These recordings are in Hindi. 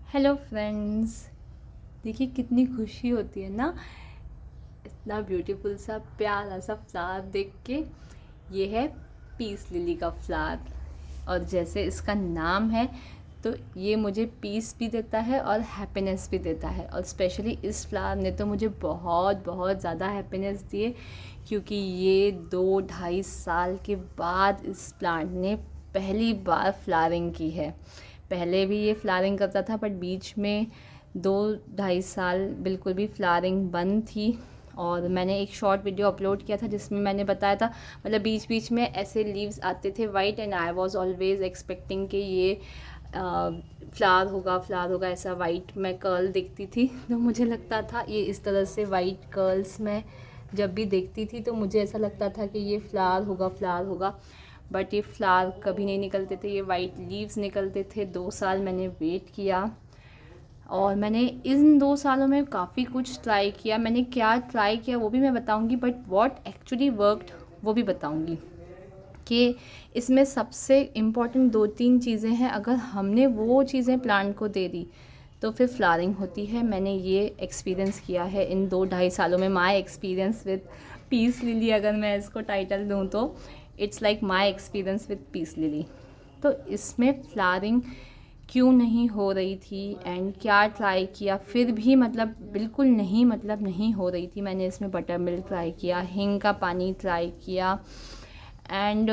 हेलो फ्रेंड्स, देखिए कितनी खुशी होती है ना इतना ब्यूटीफुल सा प्यारा सा फ्लावर देख के। ये है पीस लिली का फ्लावर, और जैसे इसका नाम है तो ये मुझे पीस भी देता है और हैप्पीनेस भी देता है। और स्पेशली इस फ्लावर ने तो मुझे बहुत बहुत ज़्यादा हैप्पीनेस दिए, क्योंकि ये 2-2.5 साल के बाद इस प्लांट ने पहली बार फ्लावरिंग की है। पहले भी ये फ्लावरिंग करता था, बट बीच में 2-2.5 साल बिल्कुल भी फ्लावरिंग बंद थी। और मैंने एक शॉर्ट वीडियो अपलोड किया था जिसमें मैंने बताया था, मतलब बीच बीच में ऐसे लीव्स आते थे white, and I was always expecting कि ये फ्लावर होगा, ऐसा वाइट मैं कर्ल देखती थी तो मुझे लगता था ये इस तरह से वाइट कर्ल्स में जब भी देखती थी तो मुझे ऐसा लगता था कि ये फ्लावर होगा। बट ये फ्लावर कभी नहीं निकलते थे, ये वाइट लीव्स निकलते थे। 2 साल मैंने वेट किया, और मैंने इन 2 सालों में काफ़ी कुछ ट्राई किया। मैंने क्या ट्राई किया वो भी मैं बताऊंगी, बट व्हाट एक्चुअली वर्कड वो भी बताऊंगी। कि इसमें सबसे इम्पॉर्टेंट 2-3 चीज़ें हैं, अगर हमने वो चीज़ें प्लांट को दे दी तो फिर फ्लावरिंग होती है। मैंने ये एक्सपीरियंस किया है इन 2-2.5 सालों में। My experience with peace lily, अगर मैं इसको टाइटल दूँ तो it's like my experience with piece lily. तो इसमें फ्लावरिंग क्यों नहीं हो रही थी एंड क्या ट्राई किया, फिर भी मतलब बिल्कुल नहीं, मतलब नहीं हो रही थी। मैंने इसमें बटर मिल्क ट्राई किया, हींग का पानी ट्राई किया, एंड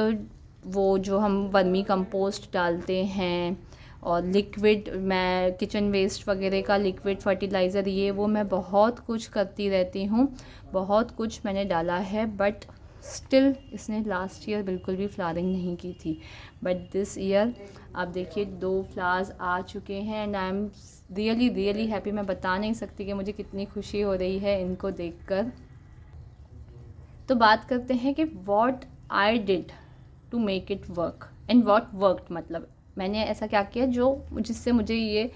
वो जो हम वर्मी कंपोस्ट डालते हैं, और लिक्विड, मैं किचन वेस्ट वगैरह का लिक्विड फर्टिलाइज़र, ये वो मैं बहुत कुछ करती रहती हूँ। बहुत कुछ मैंने डाला है, बट स्टिल इसने लास्ट ईयर बिल्कुल भी फ्लावरिंग नहीं की थी। बट दिस ईयर आप देखिए 2 फ्लावर्स आ चुके हैं, and I am really really happy. मैं बता नहीं सकती कि मुझे कितनी खुशी हो रही है इनको देखकर। तो बात करते हैं कि what I did to make it work and what worked, मतलब मैंने ऐसा क्या किया जो जिससे मुझे ये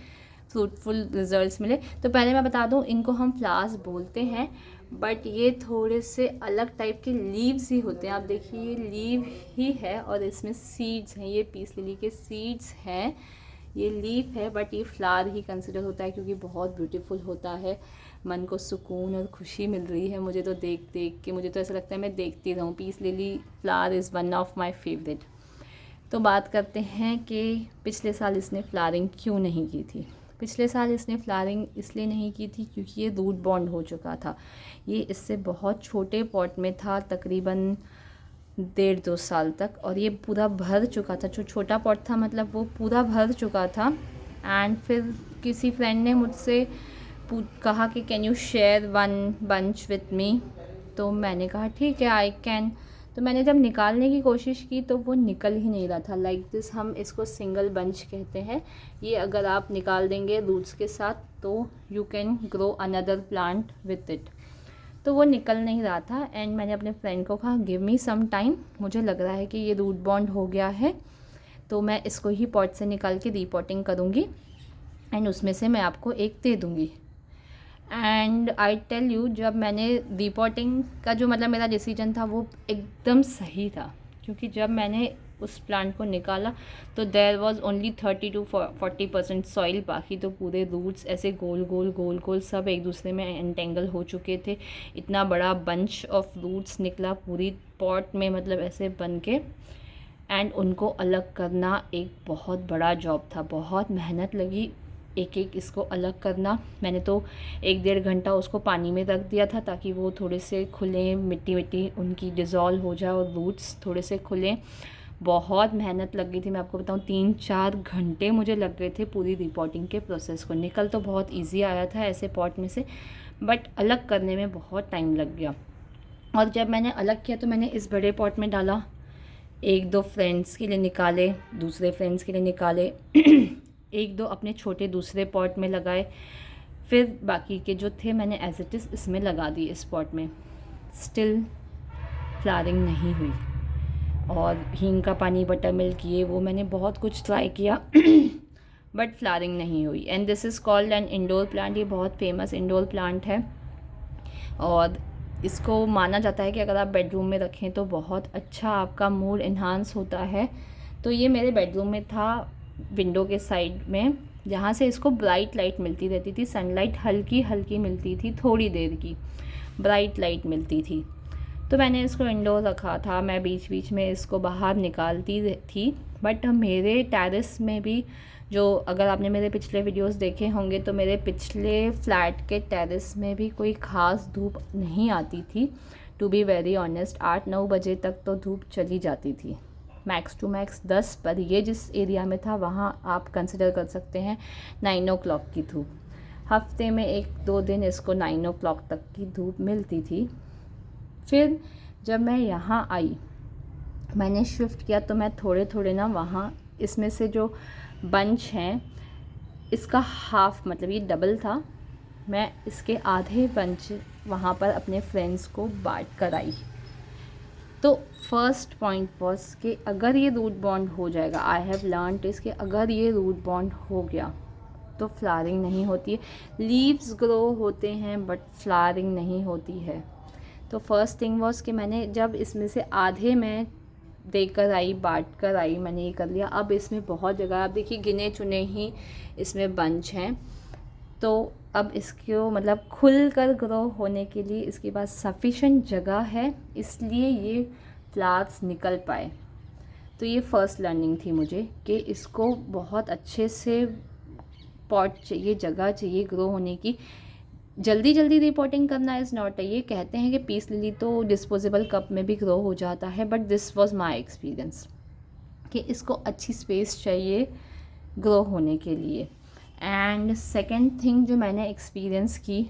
फ्रूटफुल रिजल्ट्स मिले। तो पहले मैं बता दूं, इनको हम फ्लावर्स बोलते हैं, बट ये थोड़े से अलग टाइप के लीव्स ही होते हैं। आप देखिए ये लीव ही है और इसमें सीड्स हैं, ये पीस लिली के सीड्स हैं। ये लीफ है बट ये फ्लावर ही कंसिडर होता है, क्योंकि बहुत ब्यूटीफुल होता है। मन को सुकून और खुशी मिल रही है मुझे तो देख देख के। मुझे तो ऐसा लगता है मैं देखती रहूँ। Peace lily flower is one of my favourite. तो बात करते हैं कि पिछले साल इसने फ्लावरिंग क्यों नहीं की थी। पिछले साल इसने फ्लावरिंग इसलिए नहीं की थी क्योंकि ये रूट बॉन्ड हो चुका था। ये इससे बहुत छोटे पॉट में था, तकरीबन 1.5-2 साल तक, और ये पूरा भर चुका था। जो छोटा पॉट था मतलब वो पूरा भर चुका था। एंड फिर किसी फ्रेंड ने मुझसे कहा कि can you share one bunch with me. तो मैंने कहा ठीक है, आई कैन। तो मैंने जब निकालने की कोशिश की तो वो निकल ही नहीं रहा था। लाइक दिस, हम इसको सिंगल बंच कहते हैं। ये अगर आप निकाल देंगे रूट्स के साथ तो you can grow another plant with it. तो वो निकल नहीं रहा था, एंड मैंने अपने फ्रेंड को कहा गिव मी सम टाइम, मुझे लग रहा है कि ये रूट बॉन्ड हो गया है, तो मैं इसको ही पॉट से निकाल के रीपॉटिंग करूँगी एंड उसमें से मैं आपको एक दे दूँगी। एंड आई टेल यू, जब मैंने रीपॉटिंग का जो मतलब मेरा डिसीजन था वो एकदम सही था, क्योंकि जब मैंने उस प्लांट को निकाला तो देयर वाज ओनली 30-40% सॉइल, बाकी तो पूरे रूट्स ऐसे गोल गोल गोल गोल सब एक दूसरे में एंटेंगल हो चुके थे। इतना बड़ा बंच ऑफ रूट्स निकला पूरी पॉट में, मतलब ऐसे बन के। एंड उनको अलग करना एक बहुत बड़ा जॉब था, बहुत मेहनत लगी एक एक इसको अलग करना। मैंने तो 1-1.5 घंटा उसको पानी में रख दिया था ताकि वो थोड़े से खुलें, मिट्टी मिट्टी उनकी डिज़ोल्व हो जाए और रूट्स थोड़े से खुलें। बहुत मेहनत लग गई थी, मैं आपको बताऊं 3-4 घंटे मुझे लग गए थे पूरी रिपोर्टिंग के प्रोसेस को। निकल तो बहुत ईजी आया था ऐसे पॉट में से, बट अलग करने में बहुत टाइम लग गया। और जब मैंने अलग किया तो मैंने इस बड़े पॉट में डाला, 1-2 फ्रेंड्स के लिए निकाले, दूसरे फ्रेंड्स के लिए निकाले 1-2 अपने छोटे दूसरे पॉट में लगाए, फिर बाकी के जो थे मैंने एज इट इज़ इसमें लगा दिए इस पॉट में। स्टिल फ्लावरिंग नहीं हुई। और हींग का पानी, बटर मिल्क, ये वो मैंने बहुत कुछ ट्राई किया बट फ्लावरिंग नहीं हुई। And this is called an indoor plant. ये बहुत फेमस इंडोर प्लांट है और इसको माना जाता है कि अगर आप बेडरूम में रखें तो बहुत अच्छा आपका मूड इन्हांस होता है। तो ये मेरे बेडरूम में था, विंडो के साइड में, जहाँ से इसको ब्राइट लाइट मिलती रहती थी, सनलाइट हल्की हल्की मिलती थी, थोड़ी देर की ब्राइट लाइट मिलती थी। तो मैंने इसको इंडोर रखा था, मैं बीच बीच में इसको बाहर निकालती थी। बट मेरे टेरेस में भी, जो अगर आपने मेरे पिछले वीडियोस देखे होंगे तो मेरे पिछले फ्लैट के टेरेस में भी कोई ख़ास धूप नहीं आती थी। टू बी वेरी ऑनेस्ट 8-9 बजे तक तो धूप चली जाती थी, मैक्स टू मैक्स 10, पर ये जिस एरिया में था वहाँ आप कंसिडर कर सकते हैं 9 o'clock की धूप। हफ्ते में 1-2 दिन इसको 9 o'clock तक की धूप मिलती थी। फिर जब मैं यहाँ आई, मैंने शिफ्ट किया, तो मैं थोड़े थोड़े ना वहाँ, इसमें से जो बंच हैं इसका हाफ, मतलब ये डबल था, मैं इसके आधे बंच वहाँ पर अपने फ्रेंड्स को बांट कर आई। तो फर्स्ट पॉइंट वॉज कि अगर ये रूट बॉन्ड हो जाएगा, आई हैव लर्नड इस कि अगर ये रूट बॉन्ड हो गया तो फ्लावरिंग नहीं होती है। लीव्स ग्रो होते हैं बट फ्लावरिंग नहीं होती है। तो फर्स्ट थिंग वॉज कि मैंने जब इसमें से आधे मैं देकर आई, बांट कर आई, मैंने ये कर लिया। अब इसमें बहुत जगह, आप देखिए गिने चुने ही इसमें बंच हैं, तो अब इसको मतलब खुल कर ग्रो होने के लिए इसके पास सफिशेंट जगह है, इसलिए ये फ्लावर्स निकल पाए। तो ये फ़र्स्ट लर्निंग थी मुझे कि इसको बहुत अच्छे से पॉट चाहिए, जगह चाहिए ग्रो होने की। जल्दी जल्दी रिपोर्टिंग करना इज़ नॉट है। ये कहते हैं कि पीस लिली तो डिस्पोजेबल कप में भी ग्रो हो जाता है, but this was my experience कि इसको अच्छी स्पेस चाहिए ग्रो होने के लिए। एंड सेकेंड थिंग जो मैंने एक्सपीरियंस की,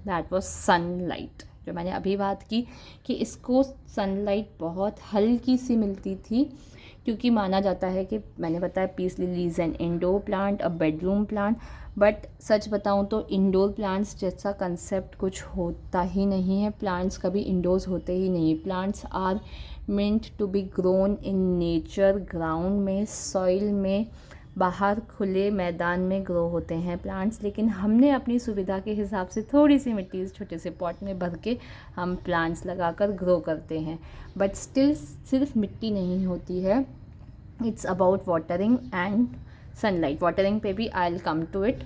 दैट वाज सनलाइट। जो मैंने अभी बात की कि इसको सनलाइट बहुत हल्की सी मिलती थी, क्योंकि माना जाता है कि, मैंने बताया peace lily is an indoor plant, a bedroom plant, but सच बताऊं तो इंडोर प्लांट्स जैसा कंसेप्ट कुछ होता ही नहीं है। प्लांट्स कभी इंडोर्स होते ही नहीं। Plants are meant to be grown in nature, ground में, सॉइल में, बाहर खुले मैदान में ग्रो होते हैं प्लांट्स। लेकिन हमने अपनी सुविधा के हिसाब से थोड़ी सी मिट्टी छोटे से पॉट में भर के हम प्लांट्स लगाकर ग्रो करते हैं, बट स्टिल सिर्फ मिट्टी नहीं होती है, it's about watering and sunlight. Watering पे भी I will come to it.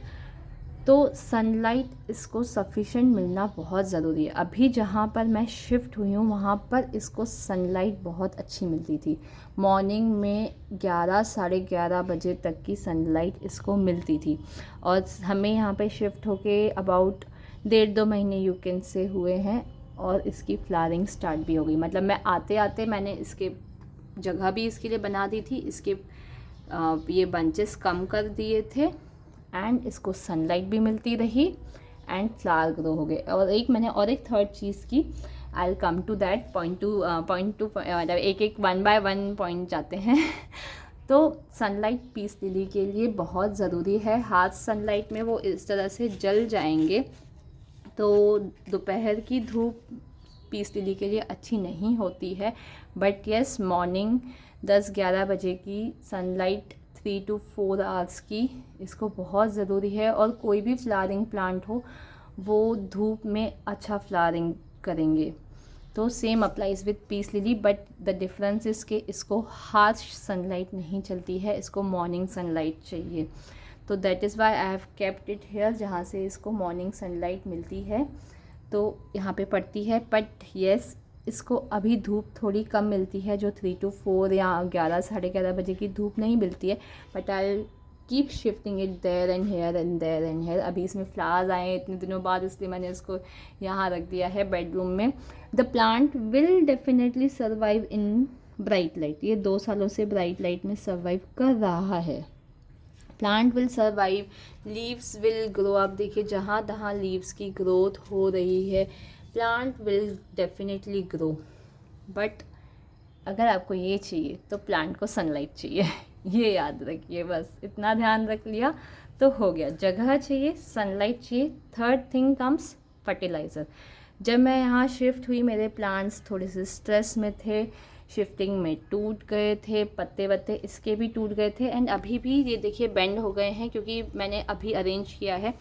तो सनलाइट इसको सफिशेंट मिलना बहुत ज़रूरी है। अभी जहाँ पर मैं शिफ्ट हुई हूँ वहाँ पर इसको सनलाइट बहुत अच्छी मिलती थी। मॉर्निंग में 11-11:30 बजे तक की सनलाइट इसको मिलती थी। और हमें यहाँ पे शिफ्ट होके अबाउट 1.5-2 महीने यू कैन से हुए हैं, और इसकी फ्लावरिंग स्टार्ट भी हो गई। मतलब मैं आते आते मैंने इसके जगह भी इसके लिए बना दी थी, इसके ये बंचेस कम कर दिए थे, एंड इसको सनलाइट भी मिलती रही, एंड फ्लावर ग्रो हो गए। और एक थर्ड चीज़ की, I will come to that point to मतलब एक 1 by 1 पॉइंट जाते हैं। तो सनलाइट पीस लिली के लिए बहुत ज़रूरी है। हाथ सनलाइट में वो इस तरह से जल जाएंगे, तो दोपहर की धूप पीस लिली के लिए अच्छी नहीं होती है। बट येस, मॉर्निंग 10-11 बजे की सनलाइट 3 to 4 आवर्स की इसको बहुत ज़रूरी है। और कोई भी फ्लावरिंग प्लांट हो वो धूप में अच्छा फ्लावरिंग करेंगे। तो same applies with peace lily, but the difference is कि इसको हार्श सनलाइट नहीं चलती है, इसको मॉर्निंग सनलाइट चाहिए। तो that is why I have kept it here, जहाँ से इसको मॉर्निंग सनलाइट मिलती है तो यहाँ पे पड़ती है। बट येस, इसको अभी धूप थोड़ी कम मिलती है, जो 3 to 4 या 11-11:30 बजे की धूप नहीं मिलती है। But I keep shifting it there and here and there and here. अभी इसमें फ्लावर्स आए हैं इतने दिनों बाद, इसलिए मैंने इसको यहाँ रख दिया है बेडरूम में। The plant will definitely survive in bright light. ये 2 सालों से ब्राइट लाइट में सर्वाइव कर रहा है। Plant will survive, leaves will grow. आप देखिए जहाँ तहाँ लीव्स की ग्रोथ हो रही है। Plant will definitely grow, but अगर आपको ये चाहिए तो प्लांट को सनलाइट चाहिए। ये याद रखिए, बस इतना ध्यान रख लिया तो हो गया। जगह चाहिए, सनलाइट चाहिए। Third thing comes fertiliser. जब मैं यहाँ शिफ्ट हुई, मेरे प्लांट्स थोड़े से स्ट्रेस में थे, शिफ्टिंग में टूट गए थे, पत्ते वत्ते इसके भी टूट गए थे, एंड अभी भी ये देखिए बेंड हो गए हैं, क्योंकि मैंने अभी अरेंज किया है।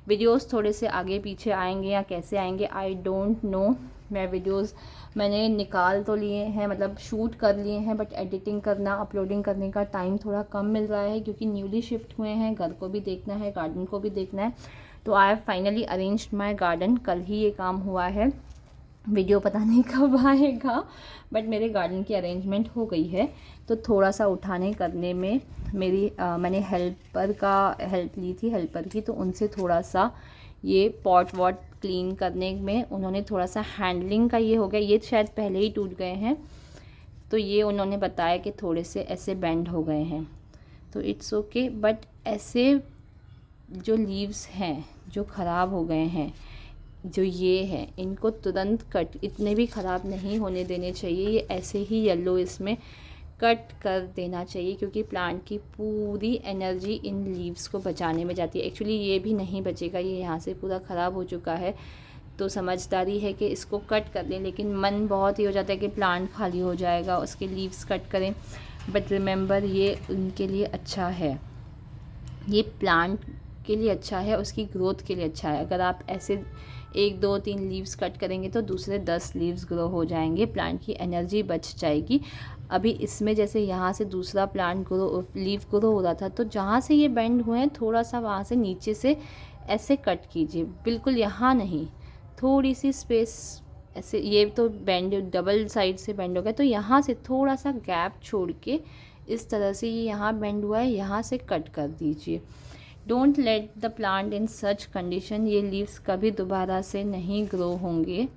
वीडियोस थोड़े से आगे पीछे आएंगे या कैसे आएंगे आई डोंट नो, मैं वीडियोस मैंने निकाल तो लिए हैं, मतलब शूट कर लिए हैं, बट एडिटिंग करना, अपलोडिंग करने का टाइम थोड़ा कम मिल रहा है क्योंकि न्यूली शिफ्ट हुए हैं, घर को भी देखना है, गार्डन को भी देखना है। तो I have finally arranged my garden, कल ही ये काम हुआ है, वीडियो पता नहीं कब आएगा, बट मेरे गार्डन की अरेंजमेंट हो गई है। तो थोड़ा सा उठाने करने में मैंने हेल्प ली थी हेल्पर की, तो उनसे थोड़ा सा ये पॉट वॉट क्लीन करने में उन्होंने थोड़ा सा हैंडलिंग का ये हो गया, ये शायद पहले ही टूट गए हैं, तो ये उन्होंने बताया कि थोड़े से ऐसे बेंड हो गए हैं, तो इट्स ओके। बट ऐसे जो लीव्स हैं जो ख़राब हो गए हैं, जो ये है, इनको तुरंत कट, इतने भी ख़राब नहीं होने देने चाहिए, ये ऐसे ही येलो इसमें कट कर देना चाहिए क्योंकि प्लांट की पूरी एनर्जी इन लीव्स को बचाने में जाती है। एक्चुअली ये भी नहीं बचेगा, ये यहाँ से पूरा ख़राब हो चुका है, तो समझदारी है कि इसको कट कर दें, लेकिन मन बहुत ही हो जाता है कि प्लांट खाली हो जाएगा, उसके लीव्स कट करें। बट रिमेंबर, ये उनके लिए अच्छा है, ये प्लांट के लिए अच्छा है, उसकी ग्रोथ के लिए अच्छा है। अगर आप ऐसे 1 2 3 लीव्स कट करेंगे तो दूसरे 10 लीव्स ग्रो हो जाएंगे, प्लांट की एनर्जी बच जाएगी। अभी इसमें जैसे यहाँ से दूसरा प्लांट लीव ग्रो हो रहा था, तो जहाँ से ये बेंड हुए हैं थोड़ा सा वहाँ से नीचे से ऐसे कट कीजिए, बिल्कुल यहाँ नहीं, थोड़ी सी स्पेस ऐसे, ये तो बेंड डबल साइड से बेंड हो गया, तो यहाँ से थोड़ा सा गैप छोड़ के इस तरह से ये यहाँ बेंड हुआ है, यहाँ से कट कर दीजिए। Don't let the plant in such condition, ये लीव्स कभी दोबारा से नहीं ग्रो होंगे,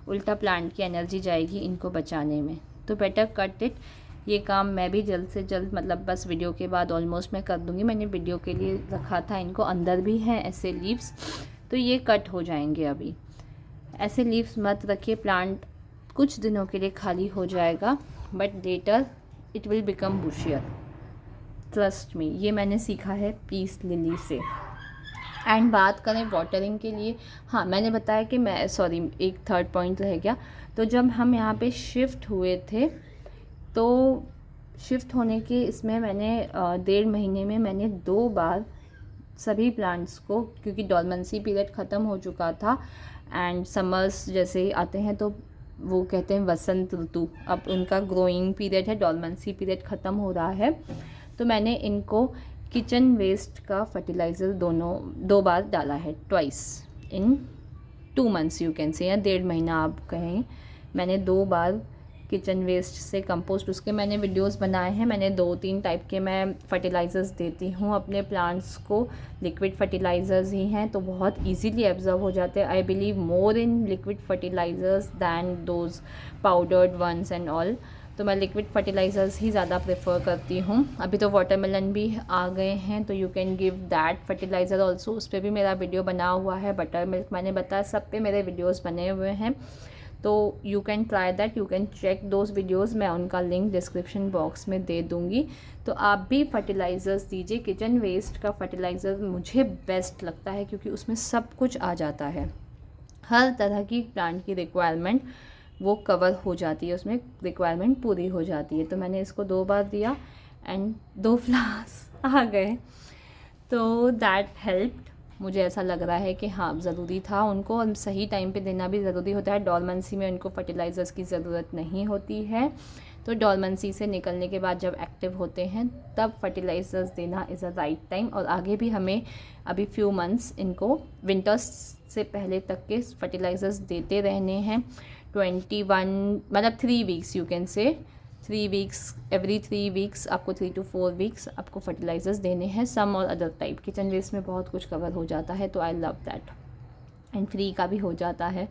उल्टा प्लांट की एनर्जी जाएगी इनको बचाने में, तो बेटर कट इट। ये काम मैं भी जल्द से जल्द, मतलब बस वीडियो के बाद ऑलमोस्ट मैं कर दूँगी। मैंने वीडियो के लिए रखा था, इनको अंदर भी हैं ऐसे लीव्स, तो ये कट हो जाएंगे। अभी ऐसे लीव्स मत रखिए, प्लांट कुछ दिनों के लिए खाली हो जाएगा, but later it will become bushier, trust me, ये मैंने सीखा है पीस लिली से। एंड बात करें वाटरिंग के लिए, हाँ मैंने बताया कि एक थर्ड पॉइंट रह गया। तो जब हम यहाँ पे शिफ्ट हुए थे, तो शिफ्ट होने के इसमें मैंने 1.5 महीने में मैंने 2 बार सभी प्लांट्स को, क्योंकि डॉर्मेंसी पीरियड ख़त्म हो चुका था एंड समर्स जैसे आते हैं तो वो कहते हैं वसंत ऋतु, अब उनका ग्रोइंग पीरियड है, डॉर्मेंसी पीरियड ख़त्म हो रहा है, तो मैंने इनको किचन वेस्ट का फर्टिलाइज़र 2 बार डाला है, twice in 2 months you can say, या 1.5 महीना आप कहें। मैंने 2 बार किचन वेस्ट से कंपोस्ट, उसके मैंने वीडियोस बनाए हैं, मैंने 2-3 टाइप के मैं फर्टिलाइज़र्स देती हूँ अपने प्लांट्स को, लिक्विड फर्टिलाइज़र्स ही हैं, तो बहुत इजीली एब्जॉर्ब हो जाते हैं। I believe more in liquid fertilisers than those powdered ones and all, तो मैं लिक्विड फर्टिलाइज़र्स ही ज़्यादा प्रेफर करती हूँ। अभी तो वाटरमेलन भी आ गए हैं, तो you can give that fertiliser also, उस पर भी मेरा वीडियो बना हुआ है। बटर मिल्क मैंने बताया, सब पे मेरे वीडियोस बने हुए हैं, तो you can try that, you can check those videos, मैं उनका लिंक डिस्क्रिप्शन बॉक्स में दे दूँगी। तो आप भी फर्टिलाइज़र्स दीजिए। किचन वेस्ट का फर्टिलाइज़र मुझे बेस्ट लगता है क्योंकि उसमें सब कुछ आ जाता है, हर तरह की प्लांट की रिक्वायरमेंट वो कवर हो जाती है, उसमें रिक्वायरमेंट पूरी हो जाती है। तो मैंने इसको 2 बार दिया एंड 2 फ्लावर्स आ गए, तो दैट हेल्प्ड। मुझे ऐसा लग रहा है कि हाँ ज़रूरी था उनको, और सही टाइम पे देना भी ज़रूरी होता है। डॉर्मेंसी में उनको फर्टिलाइज़र्स की ज़रूरत नहीं होती है, तो डॉर्मेंसी से निकलने के बाद जब एक्टिव होते हैं तब फर्टिलाइज़र्स देना इज़ अ राइट टाइम। और आगे भी हमें अभी फ्यू मंथ्स इनको विंटर्स से पहले तक के फर्टिलाइज़र्स देते रहने हैं। 21 मतलब 3 weeks you can say, 3 weeks, every 3 weeks आपको 3 to 4 वीक्स आपको फर्टिलाइज़र्स देने हैं, सम और अदर टाइप। किचन वेस्ट में बहुत कुछ कवर हो जाता है, तो I love that, and free का भी हो जाता है,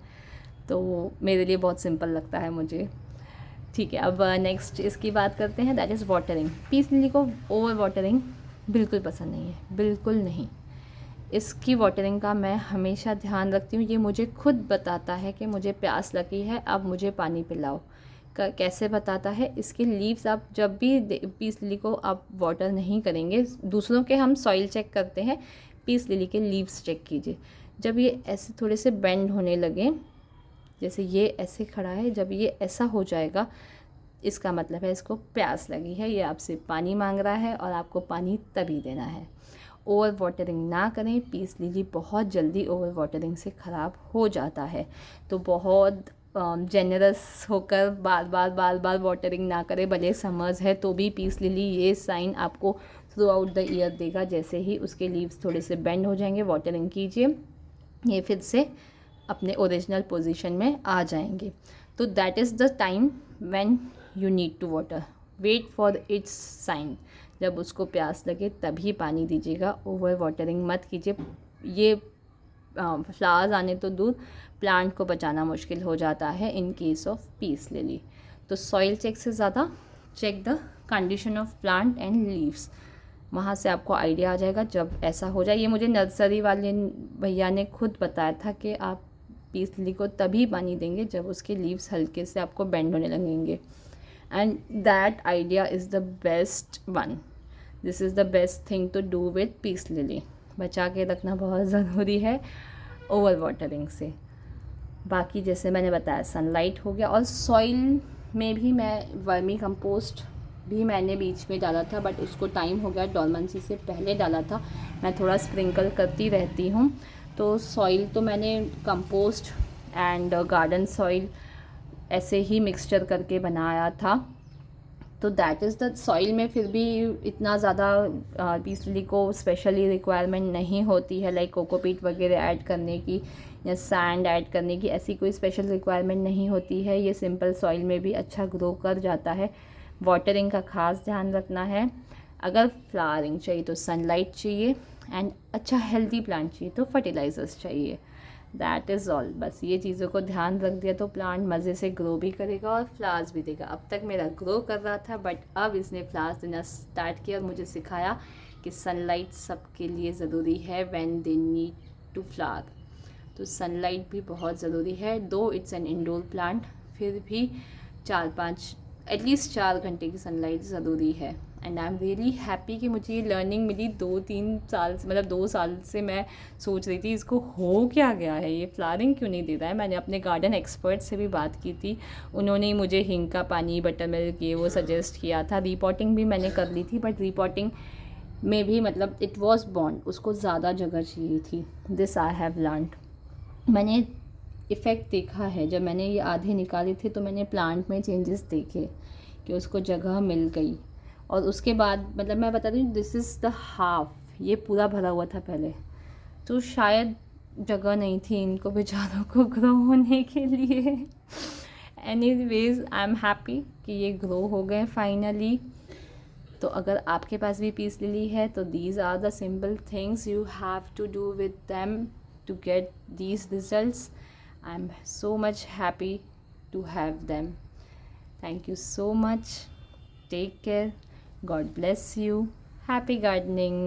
तो मेरे लिए बहुत सिंपल लगता है मुझे। ठीक है, अब नेक्स्ट इसकी बात करते हैं, that is watering. Peace lily को ओवर वाटरिंग बिल्कुल पसंद नहीं है, बिल्कुल नहीं। इसकी वाटरिंग का मैं हमेशा ध्यान रखती हूँ, ये मुझे खुद बताता है कि मुझे प्यास लगी है, अब मुझे पानी पिलाओ। कैसे बताता है, इसके लीव्स आप जब भी पीस लिली को आप वाटर नहीं करेंगे, दूसरों के हम सॉइल चेक करते हैं, पीस लिली के लीव्स चेक कीजिए। जब ये ऐसे थोड़े से बेंड होने लगे, जैसे ये ऐसे खड़ा है, जब ये ऐसा हो जाएगा इसका मतलब है इसको प्यास लगी है, ये आपसे पानी मांग रहा है और आपको पानी तभी देना है। ओवर वाटरिंग ना करें, पीस लिली बहुत जल्दी ओवर वाटरिंग से ख़राब हो जाता है। तो बहुत जेनरस होकर बार बार वाटरिंग ना करें, भले समर्स है तो भी पीस लिली ये साइन आपको थ्रू आउट द ईयर देगा। जैसे ही उसके लीव्स थोड़े से बेंड हो जाएंगे, वाटरिंग कीजिए, ये फिर से अपने ओरिजिनल पोजीशन में आ जाएंगे। तो that is the time when you need to water, wait for its sign. जब उसको प्यास लगे तभी पानी दीजिएगा, ओवर वाटरिंग मत कीजिए। ये फ्लावर्स आने तो दूर, प्लांट को बचाना मुश्किल हो जाता है in case of peace lily. तो सॉइल चेक से ज़्यादा check the condition of plant and leaves, वहाँ से आपको आइडिया आ जाएगा। जब ऐसा हो जाए, ये मुझे नर्सरी वाले भैया ने खुद बताया था कि आप पीस लिली को तभी पानी देंगे जब उसके लीव्स हल्के से आपको बेंड होने लगेंगे। And that idea is the best one, this is the best thing to do with peace lily. बचा के रखना बहुत ज़रूरी है ओवर वाटरिंग से। बाकी जैसे मैंने बताया सनलाइट हो गया, और सॉइल में भी मैं वर्मी कंपोस्ट भी मैंने बीच में डाला था, बट उसको टाइम हो गया, डॉर्मेंसी से पहले डाला था। मैं थोड़ा स्प्रिंकल करती रहती हूँ। तो सॉइल तो मैंने कंपोस्ट एंड गार्डन सॉइल ऐसे ही मिक्सचर करके बनाया था। तो दैट इज़ द सॉइल में फिर भी इतना ज़्यादा पीस लिली को स्पेशली रिक्वायरमेंट नहीं होती है, लाइक कोकोपीट वगैरह ऐड करने की या सैंड ऐड करने की, ऐसी कोई स्पेशल रिक्वायरमेंट नहीं होती है। ये सिंपल सॉइल में भी अच्छा ग्रो कर जाता है। वाटरिंग का खास ध्यान रखना है। अगर फ्लावरिंग चाहिए तो सनलाइट चाहिए, एंड अच्छा हेल्दी प्लांट चाहिए तो फर्टिलाइजर्स चाहिए। That is all. बस ये चीज़ों को ध्यान रख दिया तो प्लांट मज़े से ग्रो भी करेगा और फ्लावर्स भी देगा। अब तक मेरा ग्रो कर रहा था, बट अब इसने फ्लावर्स देना स्टार्ट किया और मुझे सिखाया कि सनलाइट सबके लिए ज़रूरी है when they need to flower. तो सनलाइट भी बहुत ज़रूरी है। दो इट्स एन इंडोर प्लांट, फिर भी 4-5 एटलीस्ट 4 घंटे की सनलाइट ज़रूरी है। And I am really happy कि मुझे ये लर्निंग मिली 2-3 साल से, मतलब 2 साल से मैं सोच रही थी इसको हो क्या गया है, ये फ्लावरिंग क्यों नहीं दे रहा है। मैंने अपने गार्डन एक्सपर्ट से भी बात की थी, उन्होंने मुझे हिंग का पानी, बटर मिल्क ये वो सजेस्ट किया था। रीपॉटिंग भी मैंने कर ली थी, बट रीपॉटिंग में भी मतलब इट वॉज बॉन्ड, उसको ज़्यादा जगह चाहिए थी। This I have learned. मैंने इफ़ेक्ट देखा है, जब मैंने ये आधे निकाले थे तो मैंने प्लांट में चेंजेस देखे कि उसको जगह मिल गई। और उसके बाद मतलब मैं बता दूँ, दिस इज़ द हाफ, ये पूरा भरा हुआ था पहले, तो शायद जगह नहीं थी इनको बेचारों को ग्रो होने के लिए। एनीवेज आई एम हैप्पी कि ये ग्रो हो गए फाइनली। तो अगर आपके पास भी पीस लिली है तो these are the simple things you have to do with them to get these results. I am so much happy to have them. Thank you so much. Take care. God bless you. Happy gardening.